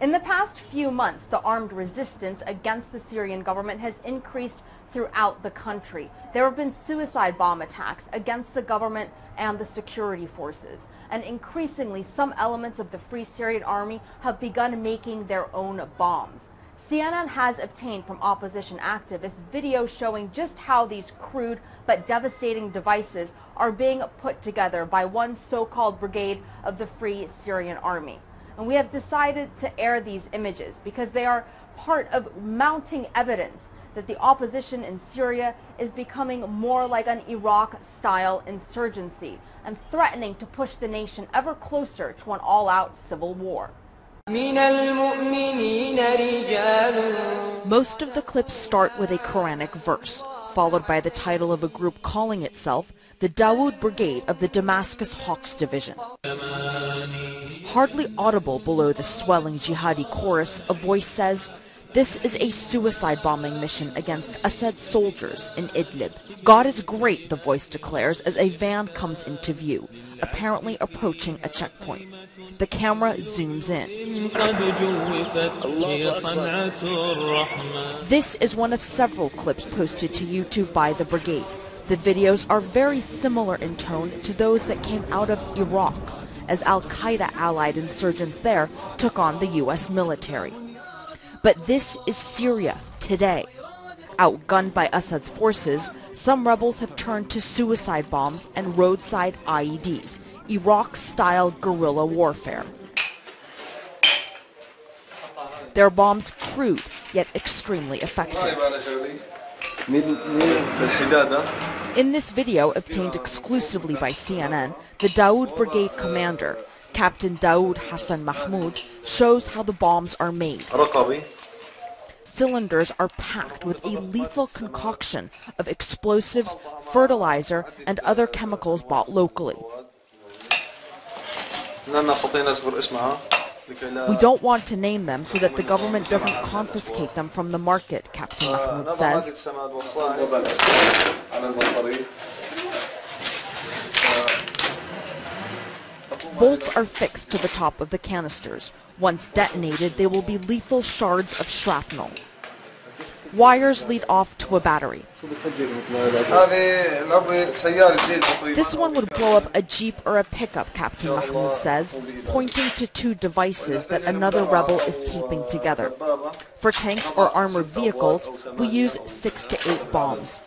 In the past few months, the armed resistance against the Syrian government has increased throughout the country. There have been suicide bomb attacks against the government and the security forces. And increasingly, some elements of the Free Syrian Army have begun making their own bombs. CNN has obtained from opposition activists video showing just how these crude but devastating devices are being put together by one so-called brigade of the Free Syrian Army. And we have decided to air these images because they are part of mounting evidence that the opposition in Syria is becoming more like an Iraq-style insurgency and threatening to push the nation ever closer to an all-out civil war. Most of the clips start with a Quranic verse, followed by the title of a group calling itself the Dawood Brigade of the Damascus Hawks Division. Hardly audible below the swelling jihadi chorus, a voice says, "This is a suicide bombing mission against Assad's soldiers in Idlib." "God is great," the voice declares as a van comes into view, apparently approaching a checkpoint. The camera zooms in. This is one of several clips posted to YouTube by the brigade. The videos are very similar in tone to those that came out of Iraq, as Al-Qaeda allied insurgents there took on the U.S. military. But this is Syria today. Outgunned by Assad's forces, some rebels have turned to suicide bombs and roadside IEDs, Iraq-style guerrilla warfare. Their bombs crude, yet extremely effective. In this video, obtained exclusively by CNN, the Dawood Brigade commander, Captain Dawood Hassan Mahmoud, shows how the bombs are made. Cylinders are packed with a lethal concoction of explosives, fertilizer, and other chemicals bought locally. "We don't want to name them so that the government doesn't confiscate them from the market," Captain Mahmoud says. Bolts are fixed to the top of the canisters. Once detonated, they will be lethal shards of shrapnel. Wires lead off to a battery. "This one would blow up a jeep or a pickup," Captain Mahmoud says, pointing to two devices that another rebel is taping together. For tanks or armored vehicles, we use 6 to 8 bombs.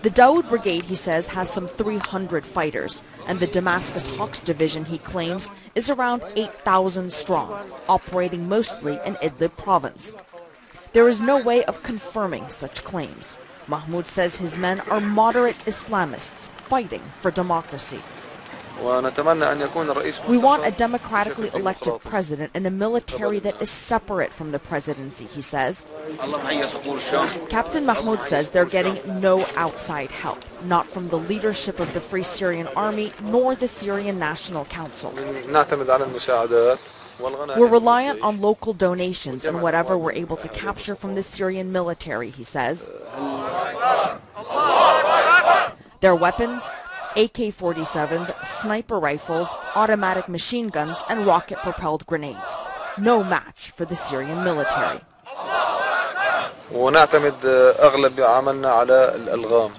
The Dawood Brigade, he says, has some 300 fighters, and the Damascus Hawks Division, he claims, is around 8,000 strong, operating mostly in Idlib province. There is no way of confirming such claims. Mahmoud says his men are moderate Islamists fighting for democracy. "We want a democratically elected president and a military that is separate from the presidency," he says. Captain Mahmoud says they're getting no outside help, not from the leadership of the Free Syrian Army nor the Syrian National Council. "We're reliant on local donations and whatever we're able to capture from the Syrian military," he says. Their weapons? AK-47s, sniper rifles, automatic machine guns, and rocket-propelled grenades. No match for the Syrian military.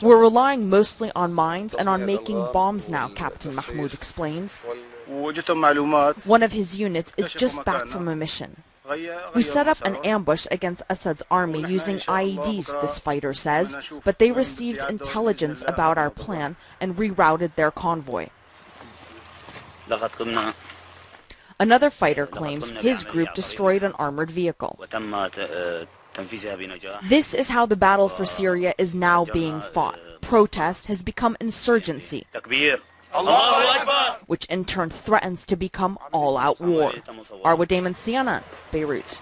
"We're relying mostly on mines and on making bombs now," Captain Mahmoud explains. One of his units is just back from a mission. "We set up an ambush against Assad's army using IEDs," this fighter says, but they received intelligence about our plan and rerouted their convoy. Another fighter claims his group destroyed an armored vehicle. This is how the battle for Syria is now being fought. Protest has become insurgency, which in turn threatens to become all-out war. Arwa Damon, CNN, Beirut.